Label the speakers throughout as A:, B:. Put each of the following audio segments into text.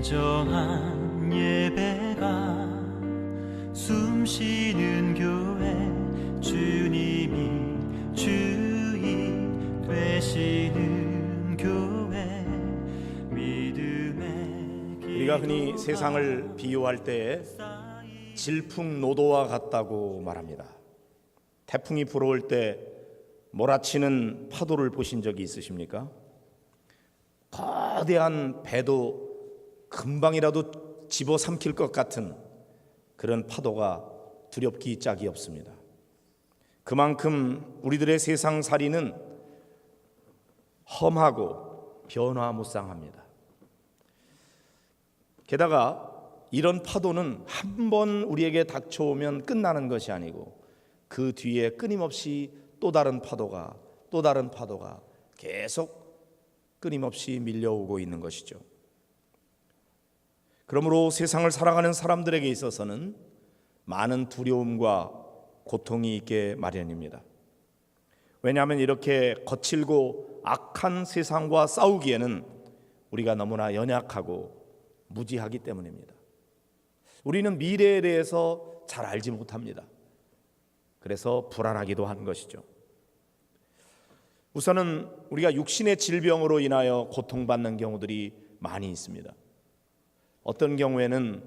A: 진정한 예배가 숨쉬는 교회, 주님이 주인 되시는 교회, 믿음의 길.
B: 우리가 흔히 세상을 비유할 때 질풍노도와 같다고 말합니다. 태풍이 불어올 때 몰아치는 파도를 보신 적이 있으십니까? 거대한 배도 금방이라도 집어삼킬 것 같은 그런 파도가 두렵기 짝이 없습니다. 그만큼 우리들의 세상살이는 험하고 변화무쌍합니다. 게다가 이런 파도는 한 번 우리에게 닥쳐오면 끝나는 것이 아니고 그 뒤에 끊임없이 또 다른 파도가 계속 끊임없이 밀려오고 있는 것이죠. 그러므로 세상을 살아가는 사람들에게 있어서는 많은 두려움과 고통이 있게 마련입니다. 왜냐하면 이렇게 거칠고 악한 세상과 싸우기에는 우리가 너무나 연약하고 무지하기 때문입니다. 우리는 미래에 대해서 잘 알지 못합니다. 그래서 불안하기도 한 것이죠. 우선은 우리가 육신의 질병으로 인하여 고통받는 경우들이 많이 있습니다. 어떤 경우에는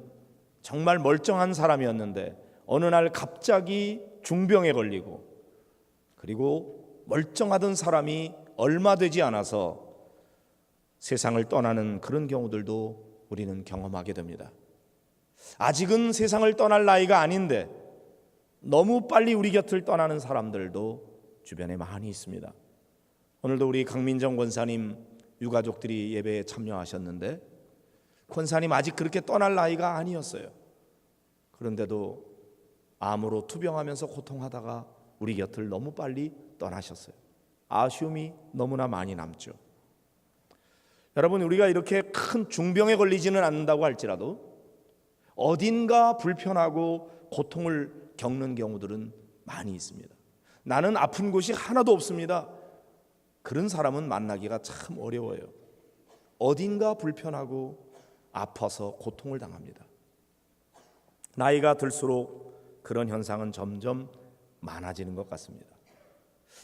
B: 정말 멀쩡한 사람이었는데 어느 날 갑자기 중병에 걸리고, 그리고 멀쩡하던 사람이 얼마 되지 않아서 세상을 떠나는 그런 경우들도 우리는 경험하게 됩니다. 아직은 세상을 떠날 나이가 아닌데 너무 빨리 우리 곁을 떠나는 사람들도 주변에 많이 있습니다. 오늘도 우리 강민정 권사님 유가족들이 예배에 참여하셨는데 권사님 아직 그렇게 떠날 나이가 아니었어요. 그런데도 암으로 투병하면서 고통하다가 우리 곁을 너무 빨리 떠나셨어요. 아쉬움이 너무나 많이 남죠. 여러분, 우리가 이렇게 큰 중병에 걸리지는 않는다고 할지라도 어딘가 불편하고 고통을 겪는 경우들은 많이 있습니다. 나는 아픈 곳이 하나도 없습니다. 그런 사람은 만나기가 참 어려워요. 어딘가 불편하고 아파서 고통을 당합니다. 나이가 들수록 그런 현상은 점점 많아지는 것 같습니다.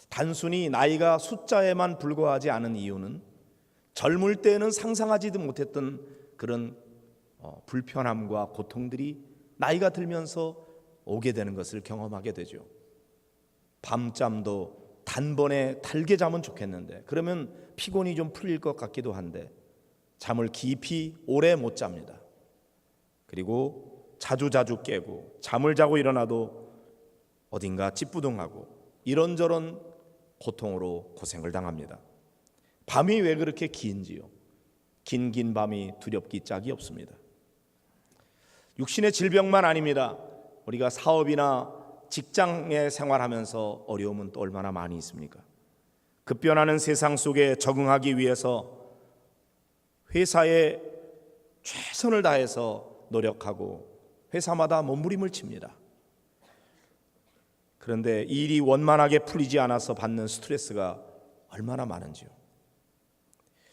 B: 단순히 나이가 숫자에만 불과하지 않은 이유는 젊을 때에는 상상하지도 못했던 그런 불편함과 고통들이 나이가 들면서 오게 되는 것을 경험하게 되죠. 밤잠도 단번에 달게 자면 좋겠는데, 그러면 피곤이 좀 풀릴 것 같기도 한데 잠을 깊이 오래 못 잡니다. 그리고 자주 깨고 잠을 자고 일어나도 어딘가 찌뿌둥하고 이런저런 고통으로 고생을 당합니다. 밤이 왜 그렇게 긴지요? 긴 밤이 두렵기 짝이 없습니다. 육신의 질병만 아닙니다. 우리가 사업이나 직장에 생활하면서 어려움은 또 얼마나 많이 있습니까? 급변하는 세상 속에 적응하기 위해서 회사에 최선을 다해서 노력하고 회사마다 몸부림을 칩니다. 그런데 일이 원만하게 풀리지 않아서 받는 스트레스가 얼마나 많은지요.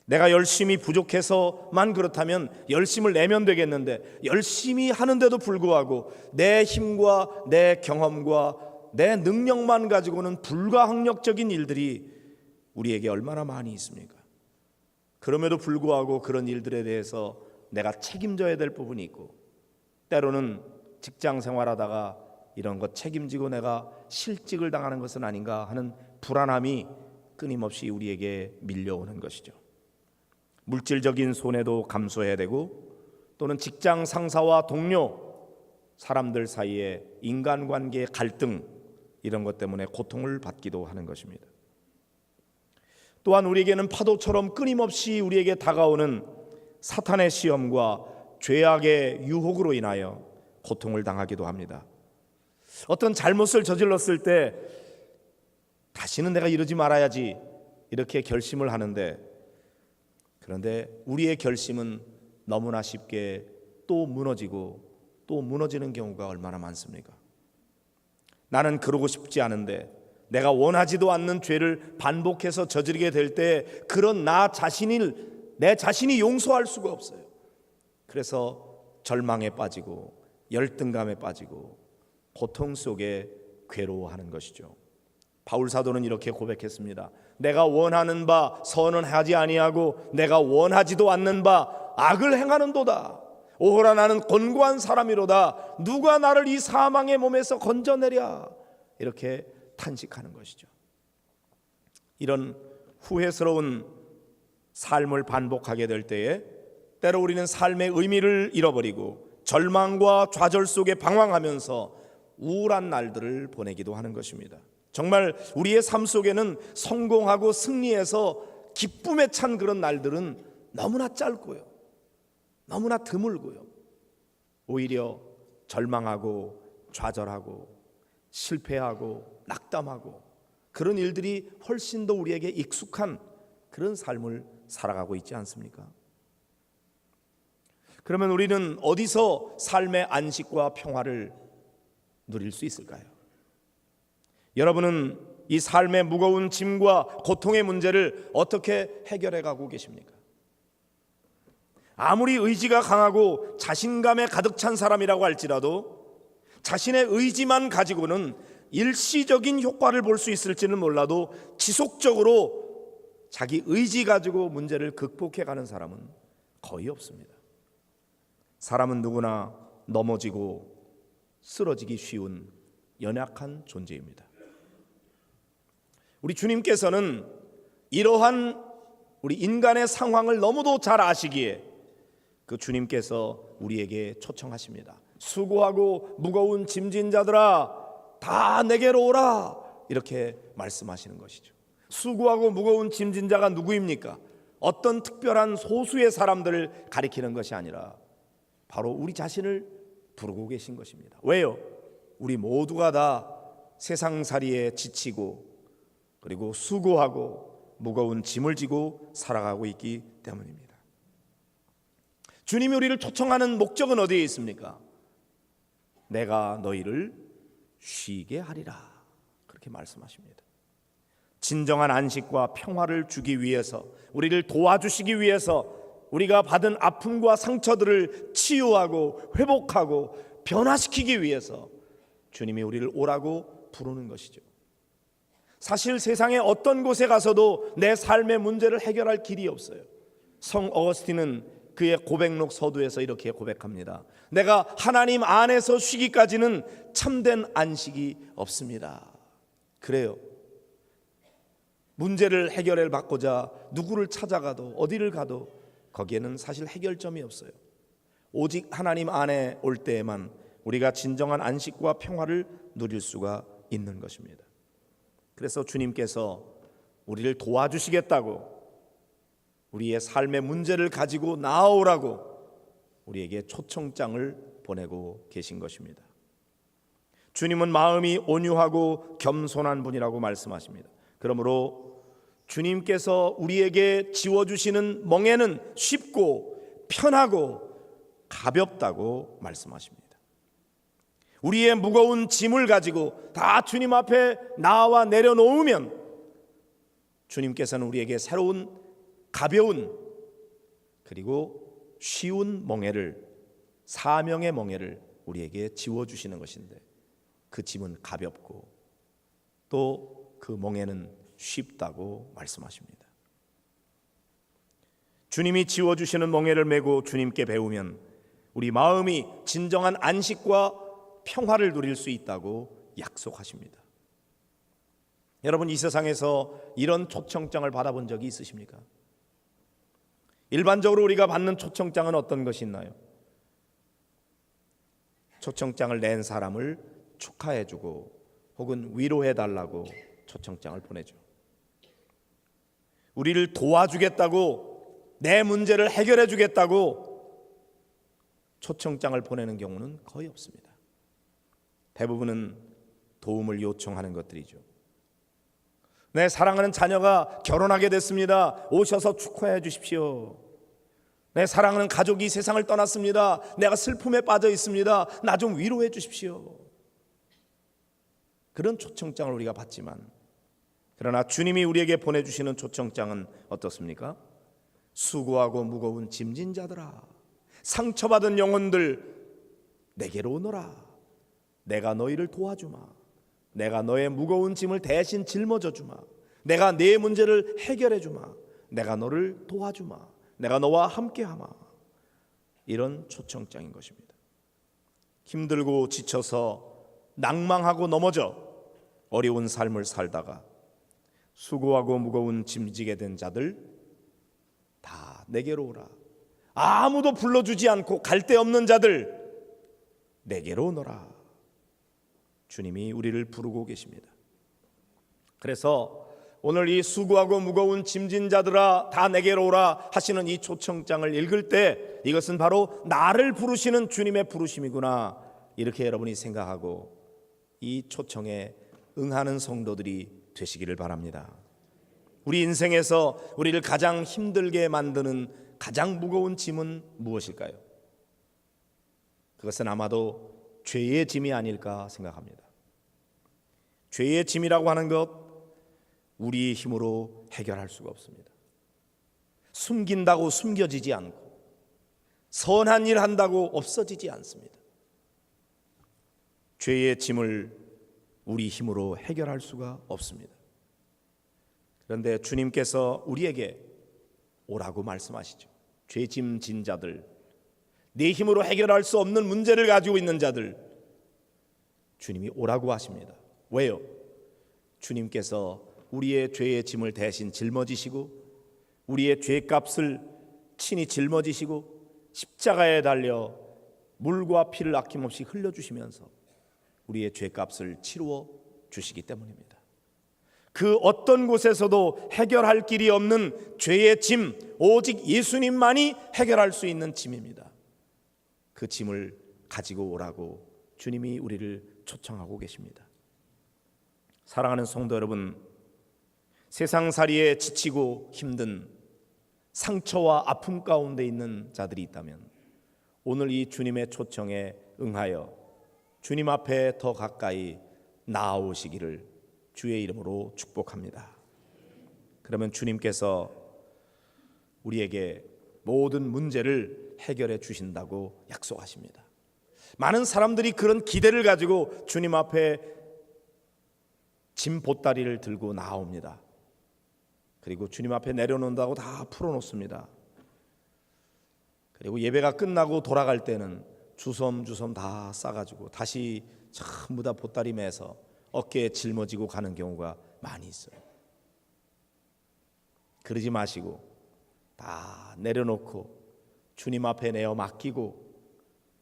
B: 내가 열심히 부족해서만 그렇다면 열심을 내면 되겠는데 열심히 하는데도 불구하고 내 힘과 내 경험과 내 능력만 가지고는 불가항력적인 일들이 우리에게 얼마나 많이 있습니까? 그럼에도 불구하고 그런 일들에 대해서 내가 책임져야 될 부분이 있고, 때로는 직장 생활하다가 이런 것 책임지고 내가 실직을 당하는 것은 아닌가 하는 불안함이 끊임없이 우리에게 밀려오는 것이죠. 물질적인 손해도 감수해야 되고, 또는 직장 상사와 동료, 사람들 사이의 인간관계의 갈등, 이런 것 때문에 고통을 받기도 하는 것입니다. 또한 우리에게는 파도처럼 끊임없이 우리에게 다가오는 사탄의 시험과 죄악의 유혹으로 인하여 고통을 당하기도 합니다. 어떤 잘못을 저질렀을 때 다시는 내가 이러지 말아야지 이렇게 결심을 하는데, 그런데 우리의 결심은 너무나 쉽게 또 무너지고 또 무너지는 경우가 얼마나 많습니까? 나는 그러고 싶지 않은데 내가 원하지도 않는 죄를 반복해서 저지르게 될 때 그런 내 자신이 용서할 수가 없어요. 그래서 절망에 빠지고 열등감에 빠지고 고통 속에 괴로워하는 것이죠. 바울 사도는 이렇게 고백했습니다. 내가 원하는 바 선은 하지 아니하고 내가 원하지도 않는 바 악을 행하는도다. 오호라 나는 곤고한 사람이로다. 누가 나를 이 사망의 몸에서 건져내랴. 이렇게 탄식하는 것이죠. 이런 후회스러운 삶을 반복하게 될 때에 때로 우리는 삶의 의미를 잃어버리고 절망과 좌절 속에 방황하면서 우울한 날들을 보내기도 하는 것입니다. 정말 우리의 삶 속에는 성공하고 승리해서 기쁨에 찬 그런 날들은 너무나 짧고요, 너무나 드물고요. 오히려 절망하고 좌절하고 실패하고 낙담하고 그런 일들이 훨씬 더 우리에게 익숙한 그런 삶을 살아가고 있지 않습니까? 그러면 우리는 어디서 삶의 안식과 평화를 누릴 수 있을까요? 여러분은 이 삶의 무거운 짐과 고통의 문제를 어떻게 해결해 가고 계십니까? 아무리 의지가 강하고 자신감에 가득 찬 사람이라고 할지라도 자신의 의지만 가지고는 일시적인 효과를 볼 수 있을지는 몰라도 지속적으로 자기 의지 가지고 문제를 극복해 가는 사람은 거의 없습니다. 사람은 누구나 넘어지고 쓰러지기 쉬운 연약한 존재입니다. 우리 주님께서는 이러한 우리 인간의 상황을 너무도 잘 아시기에 그 주님께서 우리에게 초청하십니다. 수고하고 무거운 짐진 자들아 다 내게로 오라, 이렇게 말씀하시는 것이죠. 수고하고 무거운 짐진 자가 누구입니까? 어떤 특별한 소수의 사람들을 가리키는 것이 아니라 바로 우리 자신을 부르고 계신 것입니다. 왜요? 우리 모두가 다 세상살이에 지치고 그리고 수고하고 무거운 짐을 지고 살아가고 있기 때문입니다. 주님이 우리를 초청하는 목적은 어디에 있습니까? 내가 너희를 쉬게 하리라, 그렇게 말씀하십니다. 진정한 안식과 평화를 주기 위해서, 우리를 도와주시기 위해서 우리가 받은 아픔과 상처들을 치유하고 회복하고 변화시키기 위해서 주님이 우리를 오라고 부르는 것이죠. 사실 세상의 어떤 곳에 가서도 내 삶의 문제를 해결할 길이 없어요. 성 어거스틴은 그의 고백록 서두에서 이렇게 고백합니다. 내가 하나님 안에서 쉬기까지는 참된 안식이 없습니다. 그래요. 문제를 해결해 받고자 누구를 찾아가도 어디를 가도 거기에는 사실 해결점이 없어요. 오직 하나님 안에 올 때에만 우리가 진정한 안식과 평화를 누릴 수가 있는 것입니다. 그래서 주님께서 우리를 도와주시겠다고, 우리의 삶의 문제를 가지고 나아오라고 우리에게 초청장을 보내고 계신 것입니다. 주님은 마음이 온유하고 겸손한 분이라고 말씀하십니다. 그러므로 주님께서 우리에게 지워주시는 멍에는 쉽고 편하고 가볍다고 말씀하십니다. 우리의 무거운 짐을 가지고 다 주님 앞에 나와 내려놓으면 주님께서는 우리에게 새로운 가벼운 그리고 쉬운 멍에를, 사명의 멍에를 우리에게 지워주시는 것인데 그 짐은 가볍고 또 그 멍에는 쉽다고 말씀하십니다. 주님이 지워주시는 멍에를 메고 주님께 배우면 우리 마음이 진정한 안식과 평화를 누릴 수 있다고 약속하십니다. 여러분, 이 세상에서 이런 초청장을 받아본 적이 있으십니까? 일반적으로 우리가 받는 초청장은 어떤 것이 있나요? 초청장을 낸 사람을 축하해주고 혹은 위로해달라고 초청장을 보내죠. 우리를 도와주겠다고, 내 문제를 해결해주겠다고 초청장을 보내는 경우는 거의 없습니다. 대부분은 도움을 요청하는 것들이죠. 내 사랑하는 자녀가 결혼하게 됐습니다. 오셔서 축하해 주십시오. 내 사랑하는 가족이 세상을 떠났습니다. 내가 슬픔에 빠져 있습니다. 나 좀 위로해 주십시오. 그런 초청장을 우리가 받지만, 그러나 주님이 우리에게 보내주시는 초청장은 어떻습니까? 수고하고 무거운 짐진 자들아, 상처받은 영혼들 내게로 오너라. 내가 너희를 도와주마. 내가 너의 무거운 짐을 대신 짊어져 주마. 내가 네 문제를 해결해 주마. 내가 너를 도와주마. 내가 너와 함께하마. 이런 초청장인 것입니다. 힘들고 지쳐서 낭망하고 넘어져 어려운 삶을 살다가 수고하고 무거운 짐지게 된 자들 다 내게로 오라. 아무도 불러주지 않고 갈 데 없는 자들 내게로 오너라. 주님이 우리를 부르고 계십니다. 그래서 오늘 이 수고하고 무거운 짐진 자들아 다 내게로 오라 하시는 이 초청장을 읽을 때 이것은 바로 나를 부르시는 주님의 부르심이구나, 이렇게 여러분이 생각하고 이 초청에 응하는 성도들이 되시기를 바랍니다. 우리 인생에서 우리를 가장 힘들게 만드는 가장 무거운 짐은 무엇일까요? 그것은 아마도 죄의 짐이 아닐까 생각합니다. 죄의 짐이라고 하는 것 우리의 힘으로 해결할 수가 없습니다. 숨긴다고 숨겨지지 않고 선한 일 한다고 없어지지 않습니다. 죄의 짐을 우리 힘으로 해결할 수가 없습니다. 그런데 주님께서 우리에게 오라고 말씀하시죠. 죄짐 진 자들, 내 힘으로 해결할 수 없는 문제를 가지고 있는 자들, 주님이 오라고 하십니다. 왜요? 주님께서 우리의 죄의 짐을 대신 짊어지시고 우리의 죄값을 친히 짊어지시고 십자가에 달려 물과 피를 아낌없이 흘려주시면서 우리의 죄값을 치루어 주시기 때문입니다. 그 어떤 곳에서도 해결할 길이 없는 죄의 짐, 오직 예수님만이 해결할 수 있는 짐입니다. 그 짐을 가지고 오라고 주님이 우리를 초청하고 계십니다. 사랑하는 성도 여러분, 세상살이에 지치고 힘든 상처와 아픔 가운데 있는 자들이 있다면 오늘 이 주님의 초청에 응하여 주님 앞에 더 가까이 나아오시기를 주의 이름으로 축복합니다. 그러면 주님께서 우리에게 모든 문제를 해결해 주신다고 약속하십니다. 많은 사람들이 그런 기대를 가지고 주님 앞에 짐 보따리를 들고 나옵니다. 그리고 주님 앞에 내려놓는다고 다 풀어놓습니다. 그리고 예배가 끝나고 돌아갈 때는 주섬주섬 다 싸가지고 다시 전부 다 보따리 매서 어깨에 짊어지고 가는 경우가 많이 있어요. 그러지 마시고 다 내려놓고 주님 앞에 내어 맡기고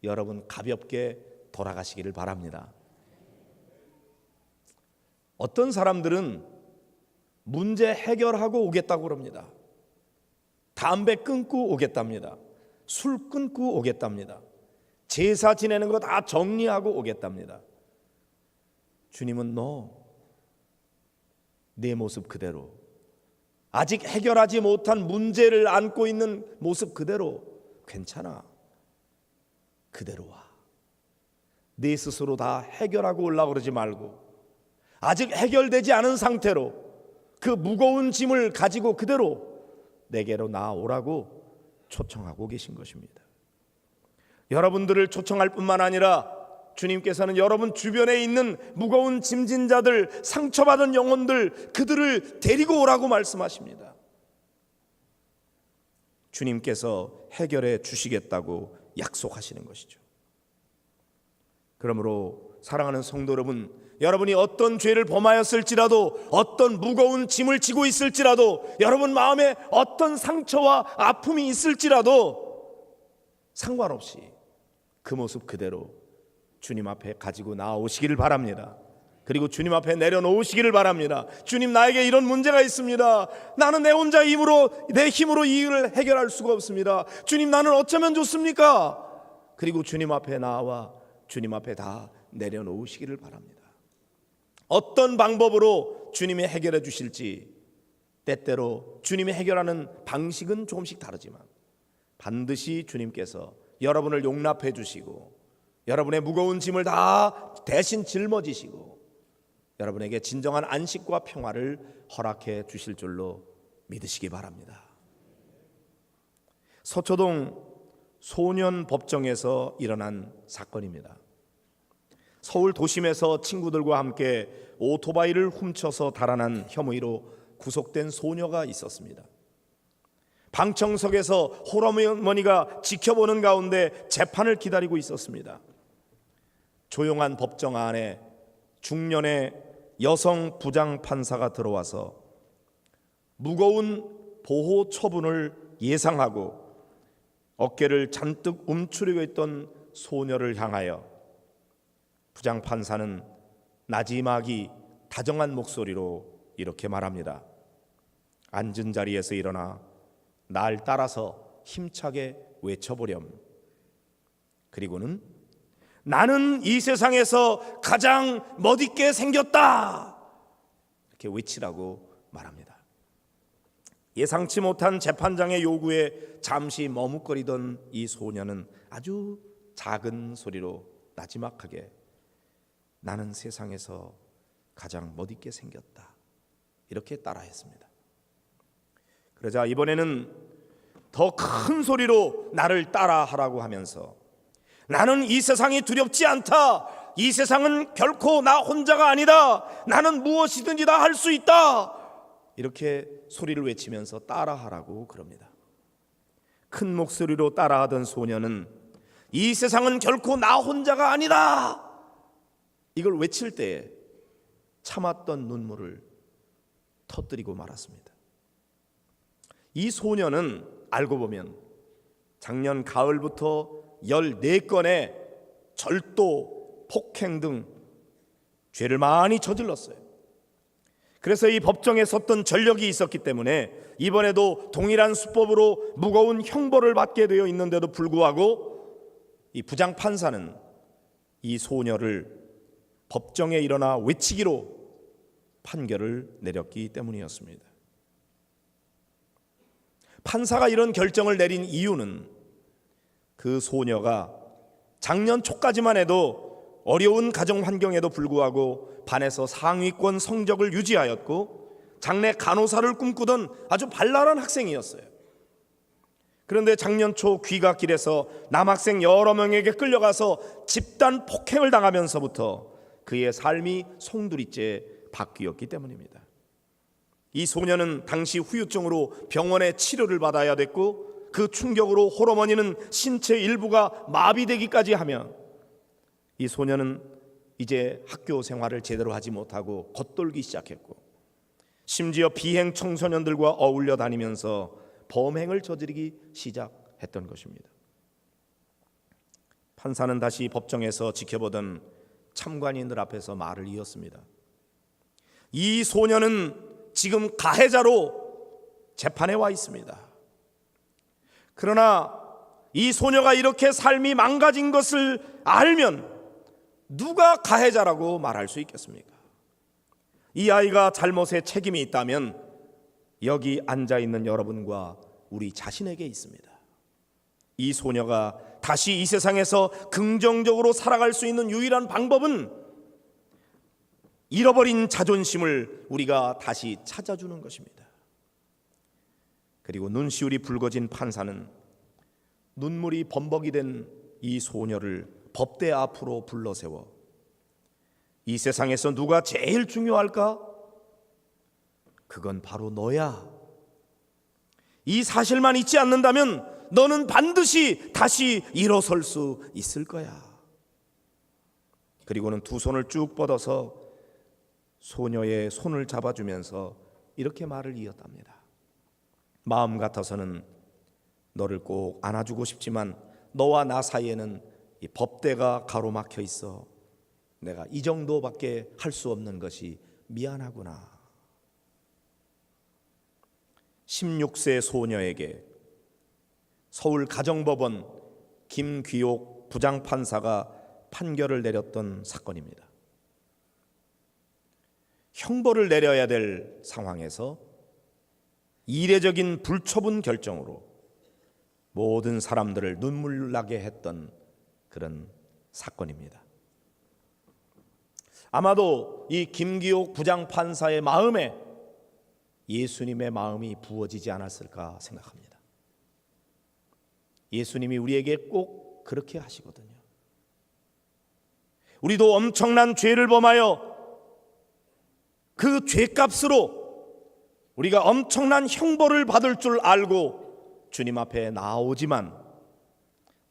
B: 여러분 가볍게 돌아가시기를 바랍니다. 어떤 사람들은 문제 해결하고 오겠다고 그럽니다. 담배 끊고 오겠답니다. 술 끊고 오겠답니다. 제사 지내는 거 다 정리하고 오겠답니다. 주님은 내 모습 그대로, 아직 해결하지 못한 문제를 안고 있는 모습 그대로 괜찮아. 그대로 와. 네 스스로 다 해결하고 오려고 그러지 말고 아직 해결되지 않은 상태로 그 무거운 짐을 가지고 그대로 내게로 나오라고 초청하고 계신 것입니다. 여러분들을 초청할 뿐만 아니라 주님께서는 여러분 주변에 있는 무거운 짐진 자들, 상처받은 영혼들, 그들을 데리고 오라고 말씀하십니다. 주님께서 해결해 주시겠다고 약속하시는 것이죠. 그러므로 사랑하는 성도 여러분, 여러분이 어떤 죄를 범하였을지라도, 어떤 무거운 짐을 지고 있을지라도, 여러분 마음에 어떤 상처와 아픔이 있을지라도 상관없이 그 모습 그대로 주님 앞에 가지고 나오시기를 바랍니다. 그리고 주님 앞에 내려놓으시기를 바랍니다. 주님, 나에게 이런 문제가 있습니다. 나는 내 혼자 내 힘으로 이 일을 해결할 수가 없습니다. 주님, 나는 어쩌면 좋습니까? 그리고 주님 앞에 나와 주님 앞에 다 내려놓으시기를 바랍니다. 어떤 방법으로 주님이 해결해 주실지, 때때로 주님이 해결하는 방식은 조금씩 다르지만 반드시 주님께서 여러분을 용납해 주시고 여러분의 무거운 짐을 다 대신 짊어지시고 여러분에게 진정한 안식과 평화를 허락해 주실 줄로 믿으시기 바랍니다. 서초동 소년 법정에서 일어난 사건입니다. 서울 도심에서 친구들과 함께 오토바이를 훔쳐서 달아난 혐의로 구속된 소녀가 있었습니다. 방청석에서 홀어머니가 지켜보는 가운데 재판을 기다리고 있었습니다. 조용한 법정 안에 중년의 여성 부장판사가 들어와서 무거운 보호 처분을 예상하고 어깨를 잔뜩 움츠리고 있던 소녀를 향하여 부장판사는 나지막이 다정한 목소리로 이렇게 말합니다. 앉은 자리에서 일어나 날 따라서 힘차게 외쳐보렴. 그리고는 나는 이 세상에서 가장 멋있게 생겼다, 이렇게 외치라고 말합니다. 예상치 못한 재판장의 요구에 잠시 머뭇거리던 이 소녀는 아주 작은 소리로 나지막하게 나는 세상에서 가장 멋있게 생겼다, 이렇게 따라했습니다. 그러자 이번에는 더 큰 소리로 나를 따라하라고 하면서 나는 이 세상이 두렵지 않다, 이 세상은 결코 나 혼자가 아니다, 나는 무엇이든지 다 할 수 있다, 이렇게 소리를 외치면서 따라하라고 그럽니다. 큰 목소리로 따라하던 소녀는 이 세상은 결코 나 혼자가 아니다, 이걸 외칠 때에 참았던 눈물을 터뜨리고 말았습니다. 이 소녀는 알고 보면 작년 가을부터 14건의 절도, 폭행 등 죄를 많이 저질렀어요. 그래서 이 법정에 섰던 전력이 있었기 때문에 이번에도 동일한 수법으로 무거운 형벌을 받게 되어 있는데도 불구하고 이 부장판사는 이 소녀를 법정에 일어나 외치기로 판결을 내렸기 때문이었습니다. 판사가 이런 결정을 내린 이유는 그 소녀가 작년 초까지만 해도 어려운 가정 환경에도 불구하고 반에서 상위권 성적을 유지하였고 장래 간호사를 꿈꾸던 아주 발랄한 학생이었어요. 그런데 작년 초 귀갓길에서 남학생 여러 명에게 끌려가서 집단 폭행을 당하면서부터 그의 삶이 송두리째 바뀌었기 때문입니다. 이 소녀는 당시 후유증으로 병원에 치료를 받아야 됐고 그 충격으로 홀어머니는 신체 일부가 마비되기까지 하며 이 소녀는 이제 학교 생활을 제대로 하지 못하고 겉돌기 시작했고 심지어 비행 청소년들과 어울려 다니면서 범행을 저지르기 시작했던 것입니다. 판사는 다시 법정에서 지켜보던 참관인들 앞에서 말을 이었습니다. 이 소녀는 지금 가해자로 재판에 와 있습니다. 그러나 이 소녀가 이렇게 삶이 망가진 것을 알면 누가 가해자라고 말할 수 있겠습니까? 이 아이가 잘못에 책임이 있다면 여기 앉아있는 여러분과 우리 자신에게 있습니다. 이 소녀가 다시 이 세상에서 긍정적으로 살아갈 수 있는 유일한 방법은 잃어버린 자존심을 우리가 다시 찾아주는 것입니다. 그리고 눈시울이 붉어진 판사는 눈물이 범벅이 된 이 소녀를 법대 앞으로 불러세워 이 세상에서 누가 제일 중요할까? 그건 바로 너야. 이 사실만 잊지 않는다면 너는 반드시 다시 일어설 수 있을 거야. 그리고는 두 손을 쭉 뻗어서 소녀의 손을 잡아주면서 이렇게 말을 이었답니다. 마음 같아서는 너를 꼭 안아주고 싶지만 너와 나 사이에는 이 법대가 가로막혀 있어 내가 이 정도밖에 할 수 없는 것이 미안하구나. 16세 소녀에게 서울 가정법원 김귀옥 부장판사가 판결을 내렸던 사건입니다. 형벌을 내려야 될 상황에서 이례적인 불처분 결정으로 모든 사람들을 눈물 나게 했던 그런 사건입니다. 아마도 이 김기옥 부장판사의 마음에 예수님의 마음이 부어지지 않았을까 생각합니다. 예수님이 우리에게 꼭 그렇게 하시거든요. 우리도 엄청난 죄를 범하여 그 죄값으로 우리가 엄청난 형벌을 받을 줄 알고 주님 앞에 나오지만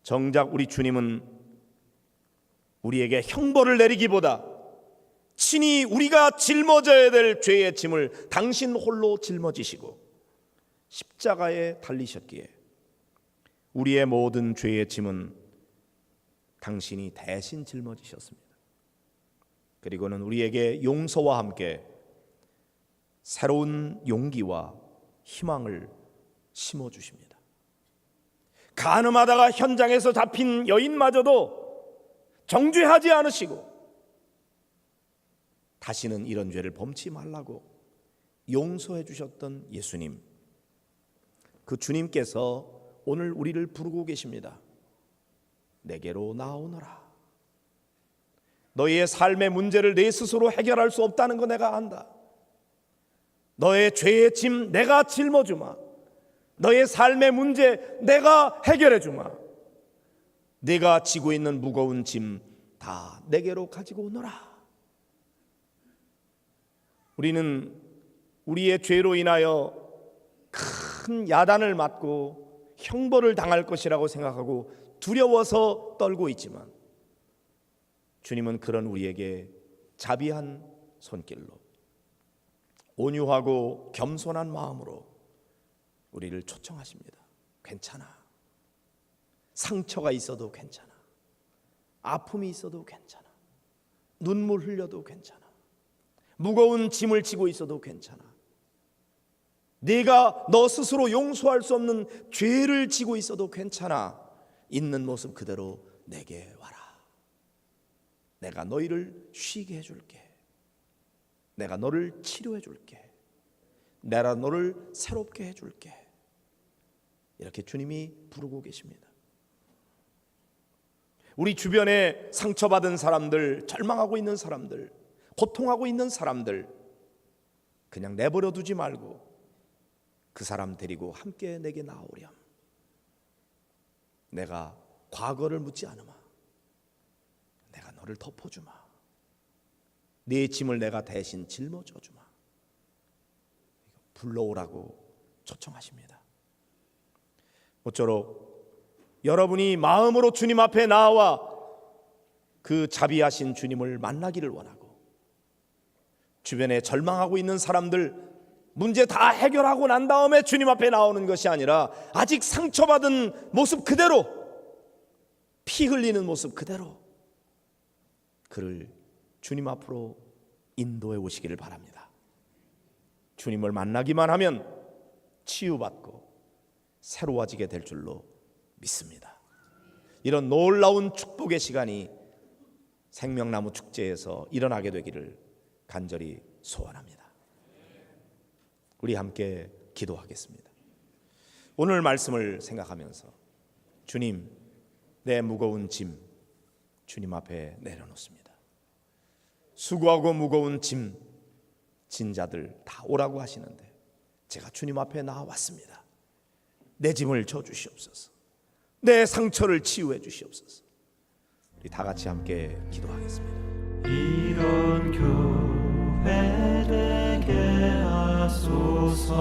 B: 정작 우리 주님은 우리에게 형벌을 내리기보다 친히 우리가 짊어져야 될 죄의 짐을 당신 홀로 짊어지시고 십자가에 달리셨기에 우리의 모든 죄의 짐은 당신이 대신 짊어지셨습니다. 그리고는 우리에게 용서와 함께 새로운 용기와 희망을 심어주십니다. 간음하다가 현장에서 잡힌 여인마저도 정죄하지 않으시고 다시는 이런 죄를 범치 말라고 용서해 주셨던 예수님, 그 주님께서 오늘 우리를 부르고 계십니다. 내게로 나오너라. 너희의 삶의 문제를 내 스스로 해결할 수 없다는 거 내가 안다. 너의 죄의 짐 내가 짊어주마. 너의 삶의 문제 내가 해결해 주마. 내가 지고 있는 무거운 짐 다 내게로 가지고 오너라. 우리는 우리의 죄로 인하여 큰 야단을 맞고 형벌을 당할 것이라고 생각하고 두려워서 떨고 있지만 주님은 그런 우리에게 자비한 손길로 온유하고 겸손한 마음으로 우리를 초청하십니다. 괜찮아. 상처가 있어도 괜찮아. 아픔이 있어도 괜찮아. 눈물 흘려도 괜찮아. 무거운 짐을 지고 있어도 괜찮아. 네가 너 스스로 용서할 수 없는 죄를 지고 있어도 괜찮아. 있는 모습 그대로 내게 와라. 내가 너희를 쉬게 해줄게. 내가 너를 치료해 줄게. 내가 너를 새롭게 해줄게. 이렇게 주님이 부르고 계십니다. 우리 주변에 상처받은 사람들, 절망하고 있는 사람들, 고통하고 있는 사람들 그냥 내버려 두지 말고 그 사람 데리고 함께 내게 나오렴. 내가 과거를 묻지 않으마. 내가 너를 덮어주마. 네 짐을 내가 대신 짊어져 주마. 불러오라고 초청하십니다. 모쪼록 여러분이 마음으로 주님 앞에 나와 그 자비하신 주님을 만나기를 원하고 주변에 절망하고 있는 사람들 문제 다 해결하고 난 다음에 주님 앞에 나오는 것이 아니라 아직 상처받은 모습 그대로, 피 흘리는 모습 그대로 그를 주님 앞으로 인도해 오시기를 바랍니다. 주님을 만나기만 하면 치유받고 새로워지게 될 줄로 믿습니다. 이런 놀라운 축복의 시간이 생명나무 축제에서 일어나게 되기를 간절히 소원합니다. 우리 함께 기도하겠습니다. 오늘 말씀을 생각하면서 주님, 내 무거운 짐 주님 앞에 내려놓습니다. 수고하고 무거운 짐 진 자들 다 오라고 하시는데 제가 주님 앞에 나왔습니다. 내 짐을 져주시옵소서. 내 상처를 치유해 주시옵소서. 우리 다 같이 함께 기도하겠습니다.
A: 이런 교회 되게 하소서.